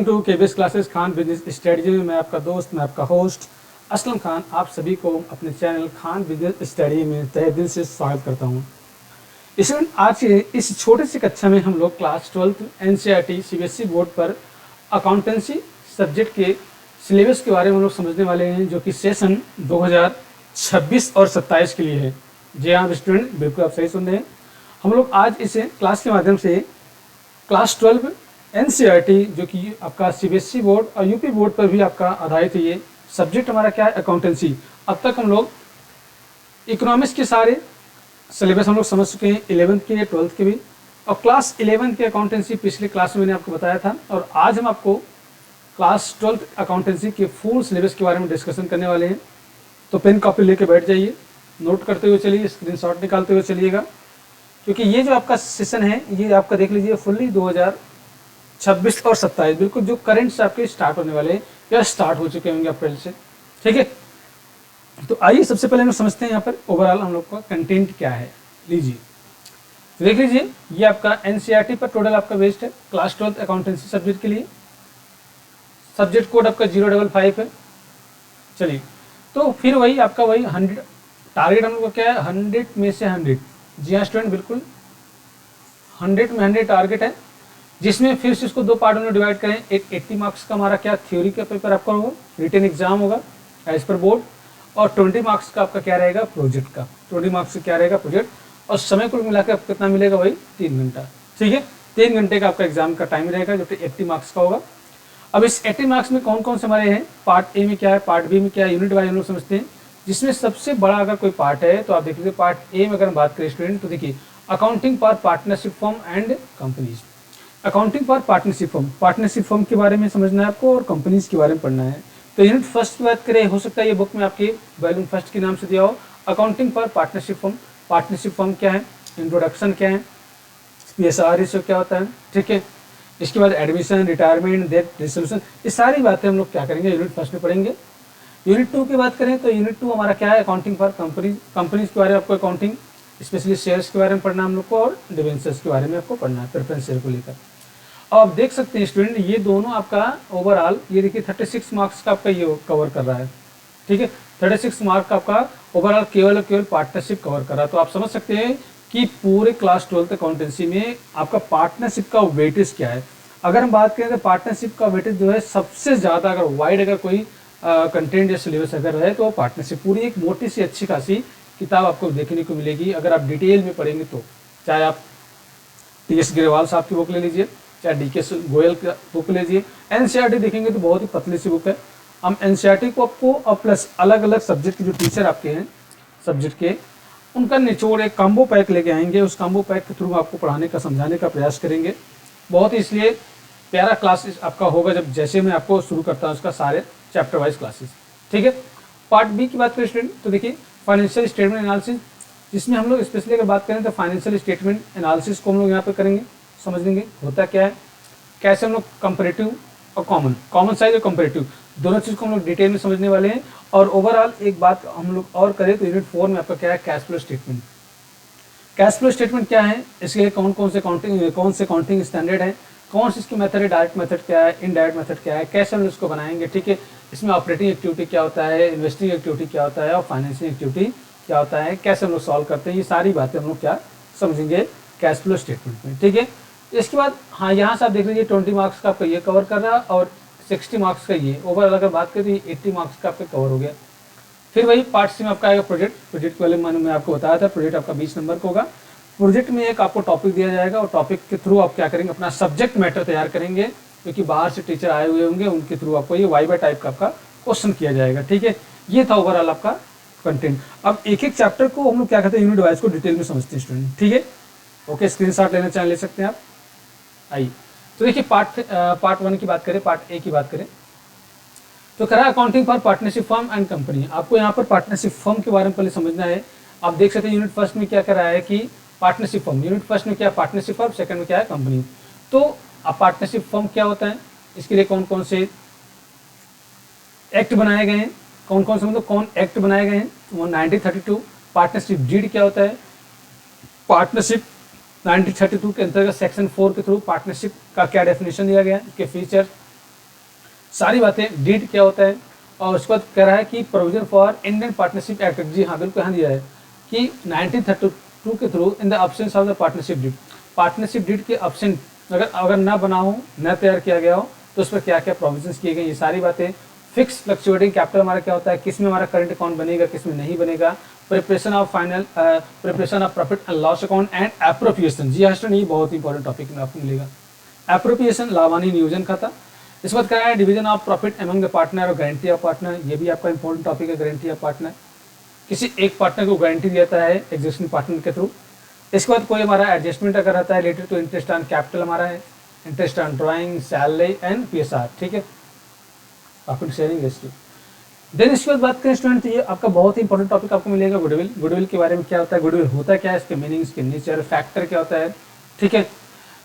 To KBS classes Khan business strategy में मैं आपका दोस्त, मैं आपका होस्ट असलम खान आप सभी को अपने चैनल खान बिजनेस स्टडी में तहे दिल से स्वागत करता हूं। इसमें आज के इस छोटे से कक्षा में हम लोग क्लास 12 एनसीईआरटी सीबीएसई बोर्ड पर अकाउंटेंसी सब्जेक्ट के सिलेबस के बारे में हम लोग समझने वाले हैं, जो कि सेशन 2026 और 27 के लिए है। जी हाँ स्टूडेंट, बिल्कुल आप सही सुन रहे हैं। हम लोग आज इसे क्लास के माध्यम से क्लास 12 एनसीईआरटी जो कि आपका सीबीएसई बोर्ड और यूपी बोर्ड पर भी आपका आधारित है, ये सब्जेक्ट हमारा क्या है, अकाउंटेंसी। अब तक हम लोग इकोनॉमिक्स के सारे सिलेबस हम लोग समझ चुके हैं, 11th के 12th के भी, और क्लास 11 के अकाउंटेंसी पिछले क्लास में मैंने आपको बताया था। और आज हम आपको क्लास 12th अकाउंटेंसी के फुल सिलेबस के बारे में डिस्कशन करने वाले हैं। तो पेन कॉपी लेके बैठ जाइए, नोट करते हुए चलिए, स्क्रीनशॉट निकालते हुए चलिएगा, क्योंकि ये जो आपका सेशन है ये आपका देख लीजिए फुल्ली 2026 और 27 बिल्कुल जो करंट से आपके स्टार्ट होने वाले हैं या स्टार्ट हो चुके होंगे अप्रैल से। ठीक है, तो आइए सबसे पहले हम समझते हैं यहाँ पर ओवरऑल हम लोग का कंटेंट क्या है। लीजिए तो देख लीजिए, ये आपका एनसीईआरटी पर टोटल आपका बेस्ड है क्लास 12 अकाउंटेंसी सब्जेक्ट के लिए। सब्जेक्ट कोड आपका 055 है। चलिए, तो फिर वही आपका वही 100 टारगेट हम लोग का क्या है, 100 में से 100। जी हाँ स्टूडेंट, बिल्कुल 100 में 100 टारगेट है, जिसमें फिर से इसको दो पार्टों में डिवाइड करें। एक 80 मार्क्स का हमारा क्या थ्योरी का पेपर आपका होगा, रिटन एग्जाम होगा एज पर बोर्ड, और 20 मार्क्स का आपका क्या रहेगा, प्रोजेक्ट का। 20 मार्क्स का क्या रहेगा, प्रोजेक्ट, और समय कुल मिलाकर आपको कितना मिलेगा, वही 3 घंटा। ठीक है, 3 घंटे का आपका एग्जाम का टाइम रहेगा, जो कि 80 मार्क्स का होगा। अब इस 80 मार्क्स में कौन कौन से हमारे हैं, पार्ट ए में क्या है, पार्ट बी में क्या है, यूनिट वाइज हम लोग समझते हैं। जिसमें सबसे बड़ा अगर कोई पार्ट है तो आप देख लीजिए, पार्ट ए में अगर हम बात करें स्टूडेंट, तो देखिए accounting for partnership firm and companies. Accounting for partnership firm के बारे में समझना है आपको, और कंपनीज के बारे में पढ़ना है। तो यूनिट फर्स्ट की बात करें, हो सकता है ये बुक में आपके वॉल्यूम फर्स्ट के नाम से दिया हो, accounting for partnership firm. Partnership firm क्या है, इंट्रोडक्शन क्या है, पीएसआर रेशियो क्या होता है। ठीक है, इसके बाद एडमिशन, रिटायरमेंट, डेथ रिजोल्यूशन, ये सारी बातें हम लोग क्या करेंगे, यूनिट फर्स्ट में पढ़ेंगे। यूनिट 2 की बात करें तो यूनिट 2 हमारा क्या है, अकाउंटिंग फॉर कंपनीज के बारे में आपको अकाउंटिंग, स्पेशली शेयर्स के बारे में पढ़ना हम लोग को, और डिवेंचर्स के बारे में आपको पढ़ना है, प्रेफरेंस शेयर को लेकर। अब आप देख सकते हैं स्टूडेंट, ये दोनों आपका ओवरऑल ये देखिए 36 मार्क्स का आपका ये कवर कर रहा है। ठीक है, 36 मार्क का आपका ओवरऑल केवल पार्टनरशिप कवर कर रहा है। तो आप समझ सकते हैं कि पूरे क्लास 12 अकाउंटेंसी में आपका पार्टनरशिप का वेटेज क्या है। अगर हम बात करें तो पार्टनरशिप का वेटेज जो है सबसे ज़्यादा, अगर वाइड अगर कोई कंटेंट या सिलेबस अगर है तो पार्टनरशिप। पूरी एक मोटी सी अच्छी खासी किताब आपको देखने को मिलेगी अगर आप डिटेल में पढ़ेंगे तो। चाहे आप टीएस ग्रेवाल साहब की बुक ले लीजिए, चाहे डीके गोयल का बुक ले लीजिए, एनसीईआरटी देखेंगे तो बहुत ही पतली सी बुक है। हम एनसीईआरटी को आपको और प्लस अलग अलग सब्जेक्ट के जो टीचर आपके हैं सब्जेक्ट के, उनका निचोड़ एक कॉम्बो पैक लेके आएंगे। उस कॉम्बो पैक के थ्रू आपको पढ़ाने का, समझाने का प्रयास करेंगे। बहुत ही इसलिए प्यारा क्लासेस आपका होगा जब जैसे मैं आपको शुरू करता हूँ उसका सारे चैप्टर वाइज क्लासेस। ठीक है, पार्ट बी की बात करें स्टूडेंट तो देखिए फाइनेंशियल स्टेटमेंट एनालिसिस, जिसमें हम लोग स्पेशली अगर बात करें तो फाइनेंशियल स्टेटमेंट एनालिसिस को हम लोग यहाँ पे करेंगे, समझ लेंगे होता क्या है, कैसे हम लोग कंपेरेटिव और कॉमन साइज और कंपेरेटिव दोनों चीज़ को हम लोग डिटेल में समझने वाले हैं। और ओवरऑल एक बात हम लोग और करें तो यूनिट 4 में आपका क्या है, cash flow statement. Cash flow statement क्या है, इसके लिए कौन से काउंटिंग स्टैंडर्ड है, कौन सी इसकी मेथड है, डायरेक्ट मेथड क्या है, इनडायरेक्ट मेथड क्या है, कैसे हम इसको बनाएंगे। ठीक है, इसमें ऑपरेटिंग एक्टिविटी क्या होता है, इन्वेस्टिंग एक्टिविटी क्या होता है, और फाइनेंसिंग एक्टिविटी क्या होता है, कैसे हम लोग सॉल्व करते हैं, ये सारी बातें हम लोग क्या समझेंगे कैश फ्लो स्टेटमेंट में। ठीक है, इसके बाद हाँ यहाँ से आप देख लीजिए 20 मार्क्स का आपका ये कवर कर रहा है, और 60 मार्क्स का ये ओवरऑल अगर बात करें तो ये 80 मार्क्स का आपका कवर हो गया। फिर वही पार्ट सी में आपका आएगा प्रोजेक्ट के वाले मैंने आपको बताया था, प्रोजेक्ट आपका 20 नंबर का होगा। प्रोजेक्ट में एक आपको टॉपिक दिया जाएगा, और टॉपिक के थ्रू आप क्या करेंगे, अपना सब्जेक्ट मैटर तैयार करेंगे, क्योंकि बाहर से टीचर आए हुए होंगे, उनके थ्रू आपको ये वाइवा टाइप का आपका क्वेश्चन किया जाएगा। ठीक है, ये था ओवरऑल आपका कंटेंट। अब एक एक चैप्टर को हम लोग क्या कहते हैं, यूनिट वाइज को डिटेल में समझते हैं स्टूडेंट। ठीक है, ओके, स्क्रीनशॉट लेना चाहे ले सकते हैं आप। आइए तो देखिए पार्ट 1 की बात करें, पार्ट ए की बात करें तो करा accounting for partnership firm and company. आपको यहाँ पर पार्टनरशिप फर्म के बारे में पहले समझना है। आप देख सकते हैं यूनिट फर्स्ट में क्या करा है कि पार्टनरशिप फर्म, यूनिट फर्स्ट में क्या है पार्टनरशिप फर्म, सेकंड में क्या है कंपनी। तो अब पार्टनरशिप फर्म क्या होता है, इसके लिए कौन कौन से एक्ट बनाए गए हैं, कौन कौन से मतलब कौन एक्ट बनाए गए हैं, 1932। पार्टनरशिप डीड क्या होता है, पार्टनरशिप 1932 के अंतर्गत सेक्शन 4 के थ्रू पार्टनरशिप का क्या डेफिनेशन दिया गया है, इसके फीचर, सारी बातें। डीड क्या होता है, और उसके बाद कह रहा है कि provision for Indian partnership act, जी हाँ बिल्कुल यहाँ दिया है कि 1932 के through in the option of the partnership deed, partnership deed के ऑप्शन अगर अगर ना बना हो, न तैयार किया गया हो, तो उस पर क्या क्या प्रोविजंस किए गए, ये सारी बातें। फिक्स फ्लक्चुएटिंग कैपिटल हमारा क्या होता है, किस में हमारा करंट अकाउंट बनेगा, किस में नहीं बनेगा। Preparation of final preparation of profit and loss account and appropriation, जी हाँ स्टूडेंट ये बहुत इंपॉर्टेंट टॉपिक में आपको मिलेगा। एप्रोप्रिएशन लाभानी नियोजन खाता। इस बात क्या है, division of profit among the partner और गारंटी ऑफ पार्टनर, ये भी आपका इंपॉर्टेंट टॉपिक है। गारंटी ऑफ पार्टनर, किसी एक पार्टनर को गारंटी देता है एग्जिस्टिंग पार्टनर के थ्रू। इसके बाद कोई हमारा एडजस्टमेंट अगर रहता है related to interest on capital हमारा है, interest on drawing, salary and PSR, ठीक है, प्रॉफिट शेयरिंग रेशियो। देन इसके बाद बात करें स्टूडेंट, ये आपका बहुत ही इंपॉर्टेंट टॉपिक आपको मिलेगा गुडविल। गुडविल के बारे में क्या होता है, गुडविल होता क्या है, इसके मीनिंग, इसके नेचर, फैक्टर क्या होता है, ठीक है,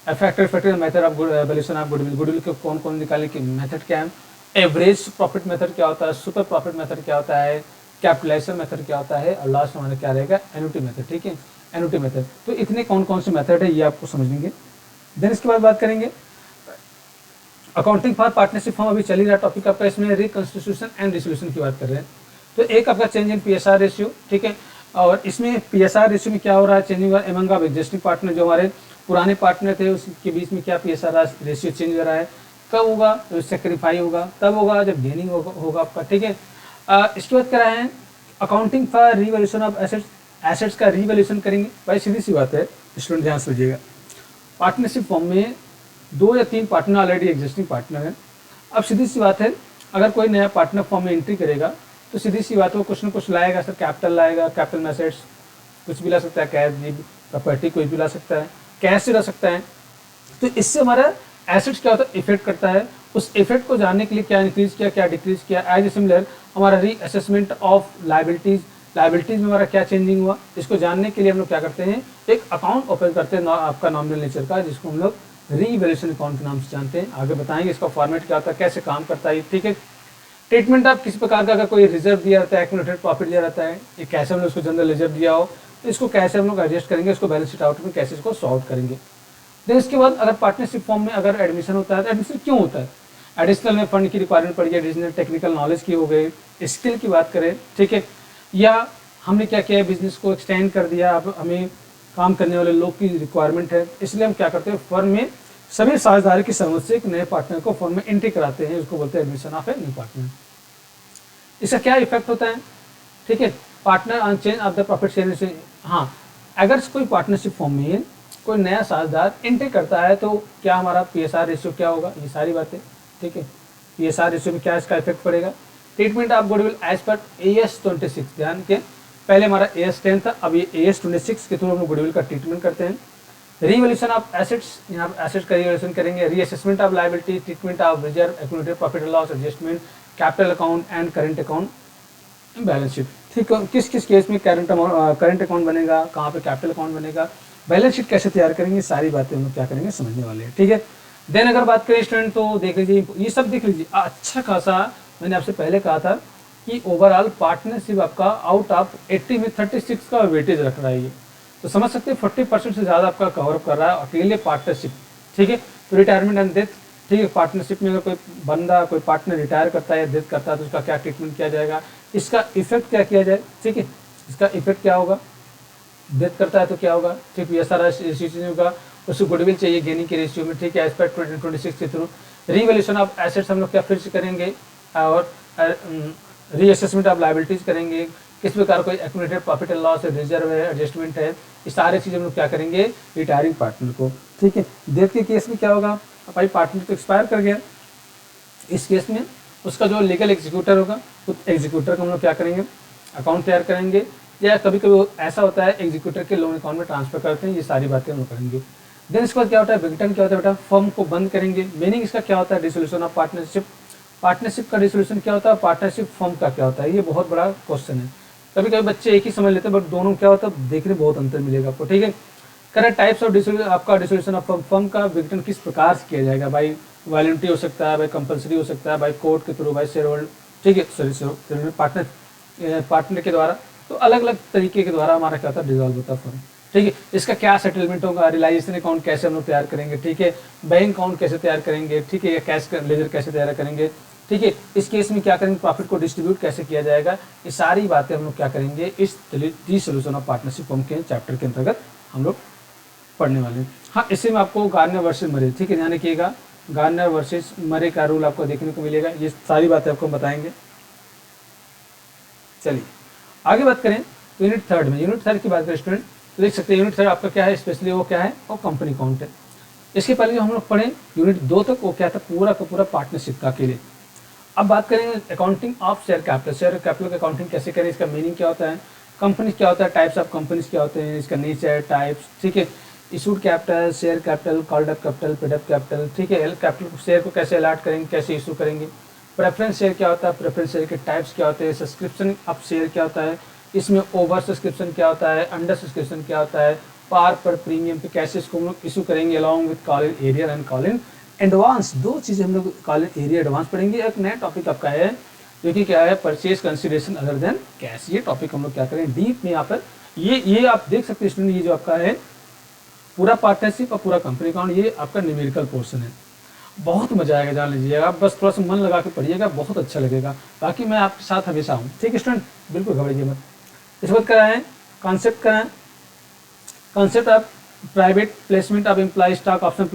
factor method of valuation of goodwill, goodwill के कौन कौन निकालने के मेथड क्या है, एवरेज प्रॉफिट मेथड क्या होता है, सुपर प्रॉफिट मेथड क्या होता है, कैपिटलाइजेशन मेथड क्या होता है, और लास्ट हमारा क्या रहेगा, एन्युटी मेथड, ठीक है, एन्युटी मेथड। तो इतने कौन कौन से मेथड है ये आपको समझ लेंगे। देन इसके बाद बात करेंगे अकाउंटिंग फॉर पार्टनरशिप फॉर्म, अभी चल ही रहा टॉपिक आपका, इसमें रिकंस्टिट्यूशन एंड डिसोल्यूशन की बात कर रहे हैं। तो एक आपका चेंज इन पीएसआर रेशियो, ठीक है, और इसमें पीएसआर रेशियो में क्या हो रहा है, changing among of existing partner, जो हमारे पुराने पार्टनर थे उसके बीच में क्या पीएसआर रेशियो चेंज हो रहा है, कब होगा, तो सेक्रीफाई होगा, तब होगा जब गेनिंग होगा आपका, ठीक है। इसके बाद क्या है, accounting for revaluation of assets, assets का रिवैल्यूएशन करेंगे। भाई सीधी सी बात है स्टूडेंट, ध्यान से समझिएगा, पार्टनरशिप फॉर्म में 2 या 3 पार्टनर ऑलरेडी एग्जिस्टिंग पार्टनर हैं। अब सीधी सी बात है, अगर कोई नया पार्टनर फॉर्म में एंट्री करेगा तो सीधी सी बात है वो कुछ ना कुछ लाएगा सर, कैपिटल लाएगा, कैपिटल में एसेट्स कुछ भी ला सकता है, कैश प्रॉपर्टी कुछ भी ला सकता है, कैश से ला सकता है। तो इससे हमारा एसेट्स क्या होता है, इफेक्ट करता है। उस इफेक्ट को जानने के लिए क्या इंक्रीज किया, क्या डिक्रीज किया, एज ए सिमिलर हमारा रीअसेसमेंट ऑफ लाइबिलिटीज, लाइबिलिटीज में हमारा क्या चेंजिंग हुआ, इसको जानने के लिए हम लोग क्या करते हैं, एक अकाउंट ओपन करते हैं आपका नॉमिनल नेचर का, जिसको हम लोग रीवैल्यूएशन अकाउंट के नाम से जानते हैं। आगे बताएंगे इसका फॉर्मेट क्या होता है, कैसे काम करता है, ठीक है। ट्रीटमेंट आप किसी प्रकार का अगर कोई रिजर्व दिया रहता है, एक्यूमुलेटेड प्रॉफिट दिया रहता है, ये कैसे हम लोग उसको जनरल रिजर्व दिया हो, तो इसको कैसे हम लोग एडजस्ट करेंगे, इसको बैलेंस शीट आउट में कैसे इसको सॉल्व करेंगे। देन इसके बाद अगर पार्टनरशिप फॉर्म में अगर एडमिशन होता है तो एडमिशन क्यों होता है, एडिशनल में फंड की रिक्वायरमेंट पड़ी है, एडिशनल टेक्निकल नॉलेज की हो गई, स्किल की बात करें, ठीक है, या हमने क्या किया है, बिजनेस को एक्सटेंड कर दिया, अब हमें काम करने वाले लोग की रिक्वायरमेंट है, इसलिए हम क्या करते हैं, फर्म में सभी साझेदारी की समझ से एक नए पार्टनर को फर्म में एंट्री कराते हैं, उसको बोलते हैं admission of a new partner. इसका क्या इफेक्ट होता है, ठीक है, partner on change of the profit sharing से। हाँ, अगर कोई पार्टनरशिप फॉर्म में कोई नया साझेदार एंट्री करता है तो क्या हमारा पीएसआर रेशियो क्या होगा, ये सारी बातें, ठीक है, पीएसआर रेशियो में क्या इसका इफेक्ट पड़ेगा। Treatment of goodwill as per AS 26, ध्यान के पहले हमारा AS 10 था, अब ये AS 26 के थ्रू हम लोग गुडविल का ट्रीटमेंट करते हैं। रिवैल्यूएशन ऑफ एसेट्स, यहाँ पर एसेट्स का रिवैल्यूएशन करेंगे, reassessment of liability, treatment of reserve, accumulated profit and loss, adjustment, capital account and current account, balance sheet, ठीक है, किस किस केस में करंट अकाउंट बनेगा, कहाँ पे कैपिटल अकाउंट बनेगा, बैलेंस शीट कैसे तैयार करेंगे, सारी बातें हम लोग क्या करेंगे समझने वाले हैं, ठीक है। देन अगर बात करें स्टूडेंट तो देख लीजिए, ये सब देख लीजिए, अच्छा खासा मैंने आपसे पहले कहा था कि ओवरऑल पार्टनरशिप आपका आउट ऑफ 80 में 36 का वेटेज रख रहा है ये, तो समझ सकते हैं 40% से ज़्यादा आपका कवर कर रहा है अकेले पार्टनरशिप, ठीक है। तो रिटायरमेंट एंड डेथ, ठीक है, पार्टनरशिप में अगर कोई बंदा कोई पार्टनर रिटायर करता है या डेथ करता है तो उसका क्या ट्रीटमेंट किया जाएगा, इसका इफेक्ट क्या किया जाए, ठीक है, इसका इफेक्ट क्या होगा, डेथ करता है तो क्या होगा, ठीक, ये सारा चीज़ होगा। उसको गुडविल चाहिए गेनिंग के रेशियो में, ठीक है, एज पर 2026 के थ्रू। रिवैल्यूएशन ऑफ एसेट्स हम लोग क्या फिर से करेंगे, और रीअसेसमेंट ऑफ लायबिलिटीज करेंगे, किस प्रकार कोई एक्यूमुलेटेड प्रॉफिट एंड लॉस है, रिजर्व है, एडजस्टमेंट है, ये सारे चीज़ हम लोग क्या करेंगे रिटायरिंग पार्टनर को, ठीक है। डेथ के केस में क्या होगा, भाई पार्टनर तो एक्सपायर कर गया, इस केस में उसका जो लीगल एग्जीक्यूटर होगा उस एग्जीक्यूटर को हम लोग क्या करेंगे, अकाउंट तैयार करेंगे, या कभी कभी ऐसा होता है एग्जीक्यूटर के लोन अकाउंट में ट्रांसफर करते हैं, ये सारी बातें हम लोग करेंगे। देन इसके बाद क्या होता है, विघटन क्या होता है बेटा, फर्म को बंद करेंगे। मीनिंग इसका क्या होता है, डिसोल्यूशन ऑफ पार्टनरशिप, पार्टनरशिप का डिसोल्यूशन क्या होता है, पार्टनरशिप फर्म का क्या होता है, ये बहुत बड़ा क्वेश्चन है। कभी कभी बच्चे एक ही समझ लेते हैं बट दोनों क्या होता है देखने बहुत अंतर मिलेगा आपको, ठीक है। करेक्ट टाइप्स ऑफ डिसोल्यूशन, आपका डिसोल्यूशन ऑफ फर्म का विघटन किस प्रकार से किया जाएगा, भाई वॉलंटरी हो सकता है, भाई कंपलसरी हो सकता है, भाई कोर्ट के थ्रू, भाई शेयर होल्डर, ठीक है, सॉरी पार्टनर के द्वारा, तो अलग अलग तरीके के द्वारा हमारा क्या होता है डिजॉल्व होता है फर्म, ठीक है। इसका क्या सेटलमेंट होगा, रियलाइजेशन अकाउंट कैसे हम लोग तैयार करेंगे, ठीक है, बैंक अकाउंट कैसे तैयार करेंगे, ठीक है, कैश लेजर कैसे तैयार करेंगे, ठीक है। इस केस में क्या करेंगे, प्रॉफिट को डिस्ट्रीब्यूट कैसे किया जाएगा, ये सारी बातें हम लोग क्या करेंगे इस the solution of partnership form के चैप्टर के अंतर्गत हम लोग पढ़ने वाले हैं। हाँ, इसी में आपको गार्नर वर्सेस मरे, ठीक है, ध्यान रखिएगा, गार्नर वर्सेस मरे का रूल आपको देखने को मिलेगा, ये सारी बातें आपको बताएंगे। चलिए आगे बात करें तो यूनिट थर्ड में, यूनिट थर्ड की बात करें स्टूडेंट तो देख सकते हैं यूनिट थर्ड आपका क्या है, स्पेशली वो क्या है, वो कंपनी अकाउंट है। इसके पहले जो हम लोग पढ़े यूनिट 2 तक वो क्या था, पूरा का पूरा पार्टनरशिप का के लिए। अब बात करेंगे accounting of share capital, share capital का अकाउंटिंग कैसे करें, इसका मीनिंग क्या होता है, कंपनी क्या होता है, टाइप्स ऑफ कंपनीज क्या होते हैं, इसका नेचर, टाइप्स, ठीक है, issued capital, share capital, called up capital, paid up capital, ठीक है, एल कैपिटल शेयर को कैसे अलॉट करेंगे, कैसे इशू करेंगे, प्रेफरेंस शेयर क्या होता है, प्रेफरेंस शेयर के टाइप्स क्या होते हैं, सब्सक्रिप्शन ऑफ शेयर क्या होता है, इसमें ओवर सब्सक्रिप्शन क्या होता है, अंडर सब्सक्रिप्शन क्या होता है, पार पर प्रीमियम पे कैसे इसको हम लोग इशू करेंगे, along with call in arrear and call in advance, दो चीज़ें हम लोग कॉल इन एरिया एडवांस पढ़ेंगे। एक नया टॉपिक आपका है जो कि क्या है, purchase consideration other than cash, ये टॉपिक हम लोग क्या करें डीप में यहाँ पर, ये आप देख सकते हैं स्टूडेंट, ये जो आपका है पूरा पार्टनरशिप और पूरा कंपनी अकाउंट, ये आपका न्यूमेरिकल पोर्शन है, बहुत मजा आएगा, जान लीजिएगा आप, बस थोड़ा सा मन लगा के पढ़िएगा, बहुत अच्छा लगेगा, बाकी मैं आपके साथ हमेशा हूँ, ठीक है स्टूडेंट, बिल्कुल घबराइए मत। इस बात कराएं कॉन्सेप्ट कराएं, concept of private placement of employ stock option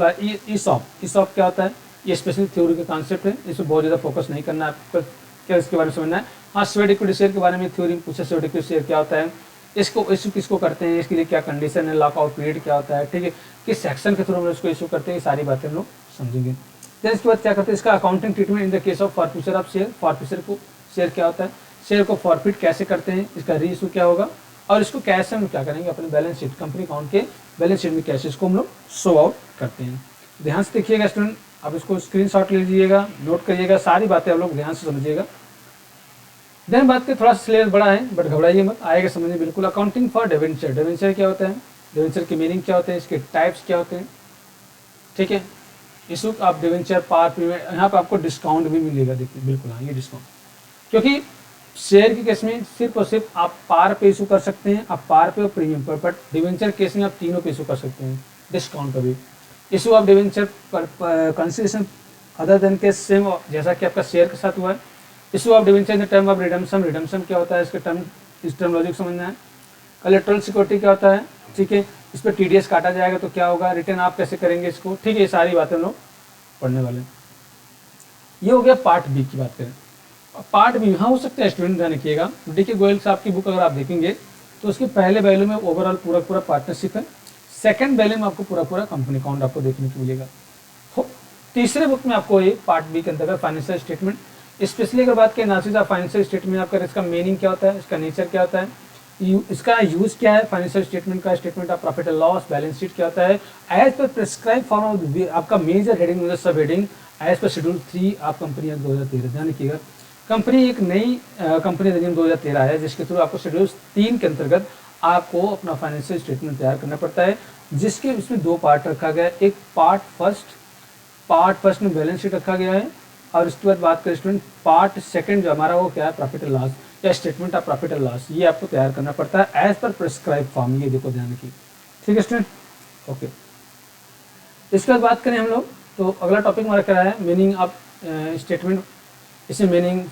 ESOP क्या होता है, ये स्पेशली थ्योरी के कॉन्सेप्ट है, इसमें बहुत ज़्यादा फोकस नहीं करना है आपको, क्या इसके बारे में समझना है। हाँ, स्वेट इक्विटी शेयर के बारे में थ्योरी में पूछा, स्वेट इक्विटी शेयर क्या होता है, इसको इशू किसको करते हैं, इसके लिए क्या कंडीशन है, लॉकआउट पीरियड क्या होता है, ठीक है, किस सेक्शन के थ्रू हम इसको इशू करते हैं, ये सारी बातें हम लोग समझेंगे। देन इसके बाद क्या करते हैं, इसका accounting treatment in the case of forfeiture of share, forfeiture को शेयर क्या होता है, शेयर को फॉरफिट कैसे करते हैं, इसका री इशू क्या होगा, और इसको कैसे हम क्या करेंगे अपने बैलेंस शीट, कंपनी अकाउंट के बैलेंस शीट में कैसे इसको हम लोग शो आउट करते हैं। ध्यान से देखिएगा स्टूडेंट, आप इसको स्क्रीनशॉट ले लीजिएगा, नोट करिएगा, सारी बातें आप लोग ध्यान से समझिएगा। देन बात करें, थोड़ा सा सिलेबस बड़ा है बट घबराइए मत, आएगा समझ में बिल्कुल। अकाउंटिंग फॉर डिवेंचर, डिवेंचर क्या होता है, डिवेंचर की मीनिंग क्या होते हैं, इसके टाइप्स क्या होते हैं, ठीक है, इशू आप डिवेंचर पार प्रीमियम, यहाँ पर आपको डिस्काउंट भी मिलेगा, देखिए बिल्कुल, हाँ ये डिस्काउंट, क्योंकि शेयर के केस में सिर्फ और सिर्फ आप पार पे इशू कर सकते हैं, आप पार पे और प्रीमियम पर, बट डिवेंचर केस में आप तीनों पे इशू कर सकते हैं, डिस्काउंट पर भी। इशू ऑफ डिवेंचर पर कंसिडरेशन अदर देन के सेम, जैसा कि आपका शेयर के साथ हुआ है। Issue of debenture in the term of redemption, redemption क्या होता है, इसके टर्म, इस टर्म लॉजिक समझना है। कलेक्ट्रल सिक्योरिटी क्या होता है, ठीक है, इस पर टीडीएस काटा जाएगा तो क्या होगा, रिटर्न आप कैसे करेंगे इसको, ठीक है, ये सारी बातें हम लोग पढ़ने वाले हैं। ये हो गया पार्ट बी की बात करें। पार्ट बी हाँ हो सकता है स्टूडेंट, ध्यान रखिएगा, डीके गोयल साहब की बुक अगर आप देखेंगे तो उसके पहले वैल्यू में ओवरऑल पूरा पूरा पार्टनरशिप है, सेकंड वैल्यू में आपको पूरा पूरा कंपनी अकाउंट आपको देखने को मिलेगा। तीसरे बुक में आपको ये पार्ट बी के अंतर्गत फाइनेंशियल स्टेटमेंट, स्पेशली अगर बात करें एनालिसिस ऑफ फाइनेंशियल स्टेटमेंट आपका, इसका मीनिंग क्या होता है, इसका नेचर क्या होता है, इसका यूज क्या है, फाइनेंशियल स्टेटमेंट का, statement of profit and loss, balance sheet क्या होता है, एज पर प्रिस्क्राइब फॉर्म आपका major heading sub heading as per schedule 3 आप कंपनी 2013, ध्यान रखिएगा। कंपनी एक नई कंपनी अधिनियम 2013 है जिसके थ्रू आपको शेड्यूल 3 के अंतर्गत आपको अपना फाइनेंशियल स्टेटमेंट तैयार करना पड़ता है, जिसके इसमें दो पार्ट रखा गया है, एक पार्ट फर्स्ट में बैलेंस शीट रखा गया है, और उसके बाद बात करें स्टूडेंट पार्ट सेकंड जो हमारा वो क्या है, प्रॉफिट एंड लॉस या statement of profit and loss, ये आपको तैयार करना पड़ता है एज पर प्रिस्क्राइब फॉर्म, ये देखो ध्यान रखिए, ठीक है स्टूडेंट, ओके। इसके बाद बात करें हम लोग तो अगला टॉपिक हमारा क्या है, मीनिंग ऑफ स्टेटमेंट, इसमें मीनिंग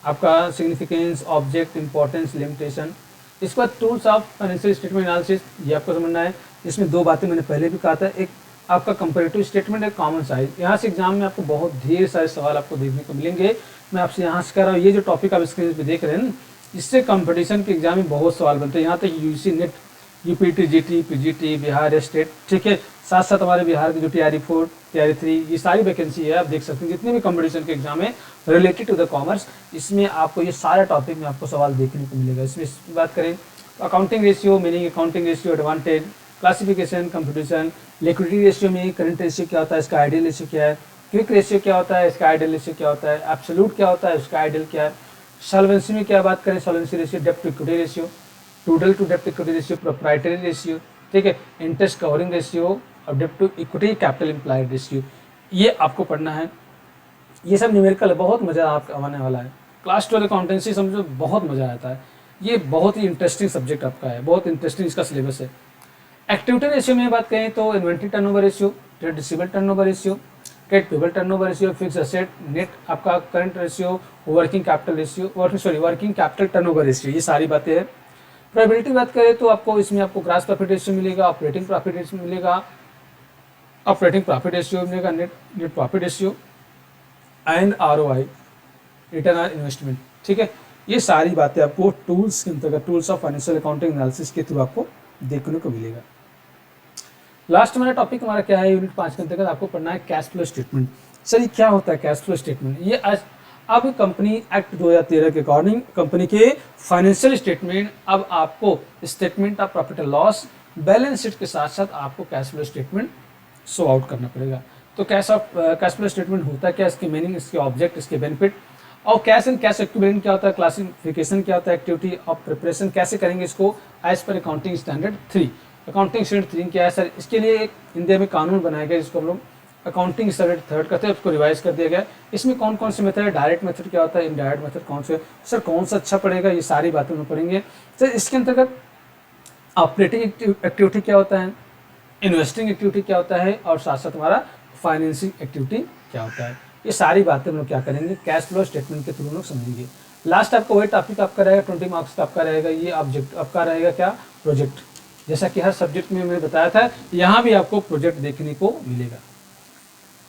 आपका सिग्निफिकेंस, ऑब्जेक्ट, इंपॉर्टेंस, लिमिटेशन। इसके बाद tools of financial statement analysis, ये आपको समझना है। इसमें दो बातें मैंने पहले भी कहा था, एक आपका कंपैरेटिव स्टेटमेंट है, कॉमन साइज। यहाँ से एग्जाम में आपको बहुत ढेर सारे सवाल आपको देखने को मिलेंगे, मैं आपसे यहाँ से कर रहा हूँ, ये जो टॉपिक आप स्क्रीन पे देख रहे हैं ना, इससे कंपटीशन के एग्जाम में बहुत सवाल बनते हैं। यहाँ तक UG NET, UPT, GT, PGT, Bihar state, ठीक है, साथ साथ हमारे बिहार की जो टीआरई 4, टीआरई 3, ये सारी वैकेंसी है, आप देख सकते हैं जितने भी कंपटीशन के एग्जाम है रिलेटेड टू द कॉमर्स, इसमें आपको ये सारे टॉपिक में आपको सवाल देखने को मिलेगा। इसमें बात करें accounting ratio, meaning accounting ratio, advantage, classification, computation, liquidity ratio में करंट रेशियो क्या होता है, इसका आइडियल रेशियो क्या है, क्विक रेशियो क्या होता है, इसका आइडियल रेशियो क्या होता है, एब्सोल्यूट क्या होता है, उसका आइडियल क्या है, सॉल्वेंसी में क्या बात करें, सॉल्वेंसी रेशियो, डेब्ट to equity ratio, total two डेब्ट इक्विटी रेशियो, प्रोप्राइटरी रेशियो, ठीक है, इंटरेस्ट कवरिंग रेशियो और डेब्ट to equity capital employed ratio, ये आपको पढ़ना है। ये सब न्यूमेरिकल है, बहुत मज़ा आपका आने वाला है। क्लास 12 अकाउंटेंसी समझो बहुत मज़ा आता है, ये बहुत ही इंटरेस्टिंग सब्जेक्ट आपका है, बहुत इंटरेस्टिंग इसका सिलेबस है। एक्टिविटी रेशियो में बात करें तो inventory turnover ratio, trade receivable turnover ratio, trade payable turnover ratio, fix asset, net आपका current ratio, working capital ratio, working capital turnover ratio, ये सारी बातें हैं। प्रोबेबिलिटी बात करें तो आपको इसमें आपको ग्रॉस प्रॉफिट रेशियो मिलेगा, ऑपरेटिंग प्रॉफिट रेशियो मिलेगा, net profit ratio and ROI, return on investment. ठीक है, ये सारी बातें आपको टूल्स के अंतर्गत, tools of financial accounting analysis के थ्रू आपको देखने को मिलेगा। लास्ट हमारा टॉपिक हमारा क्या है, यूनिट 5 के अंतर्गत आपको पढ़ना है कैश फ्लो स्टेटमेंट। सर ये क्या होता है कैश फ्लो स्टेटमेंट? ये आज अब कंपनी एक्ट 2013 के अकॉर्डिंग कंपनी के फाइनेंशियल स्टेटमेंट, अब आपको statement of profit and loss, balance sheet के साथ साथ आपको cash flow statement show out करना पड़ेगा। तो कैश फ्लो स्टेटमेंट होता है क्या, इसकी मीनिंग, इसके ऑब्जेक्ट, इसके बेनिफिट, और कैश एंड कैश इक्विवेलेंट क्या होता है, क्लासिफिकेशन क्या होता है, एक्टिविटी ऑफ प्रिपरेशन कैसे करेंगे इसको as per accounting standard 3। Accounting standard 3 क्या है सर? इसके लिए एक इंडिया में कानून बनाया गया जिसको हम लोग अकाउंटिंग स्टैंडर्ड 3 कहते हैं, उसको रिवाइज कर दिया गया। इसमें कौन कौन से मेथड है, डायरेक्ट मेथड क्या होता है, इनडायरेक्ट मेथड कौन से, सर कौन सा अच्छा पड़ेगा, ये सारी बातें हम पढ़ेंगे। सर इसके अंतर्गत ऑपरेटिंग एक्टिविटी क्या होता है, इन्वेस्टिंग एक्टिविटी क्या होता है, और साथ साथ हमारा फाइनेंसिंग एक्टिविटी क्या होता है, ये सारी बातें हम लोग क्या करेंगे कैश फ्लो स्टेटमेंट के थ्रू हम लोग समझेंगे। लास्ट आपका वही टॉपिक आपका रहेगा 20 मार्क्स का आपका रहेगा, ये ऑब्जेक्ट आपका रहेगा क्या, प्रोजेक्ट। जैसा कि हर सब्जेक्ट में मैंने बताया था, यहाँ भी आपको प्रोजेक्ट देखने को मिलेगा।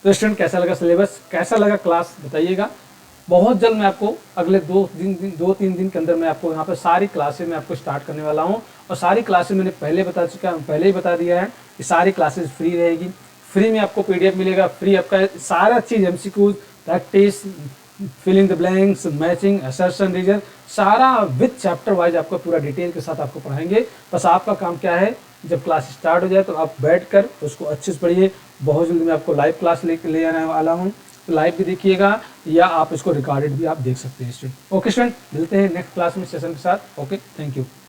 तो स्टूडेंट कैसा लगा सिलेबस, कैसा लगा क्लास बताइएगा। बहुत जल्द मैं आपको अगले 2-3 दिन के अंदर मैं आपको यहाँ पर सारी क्लासेस में आपको स्टार्ट करने वाला हूँ। और सारी क्लासेस मैंने पहले ही बता दिया है कि सारी क्लासेस फ्री रहेगी। फ्री में आपको PDF मिलेगा, फ्री आपका सारा चीज़ MCQ, practice, filling the blanks, matching, assertion, reason, सारा विद चैप्टर वाइज आपको पूरा डिटेल के साथ आपको पढ़ाएंगे। बस आपका काम क्या है, जब क्लास स्टार्ट हो जाए तो आप बैठकर उसको अच्छे से पढ़िए। बहुत जल्दी मैं आपको लाइव क्लास ले आने वाला हूँ, लाइव भी देखिएगा या आप इसको रिकॉर्डेड भी आप देख सकते हैं स्टूडेंट। ओके स्टूडेंट, मिलते हैं नेक्स्ट क्लास में सेशन के साथ। Okay, thank you.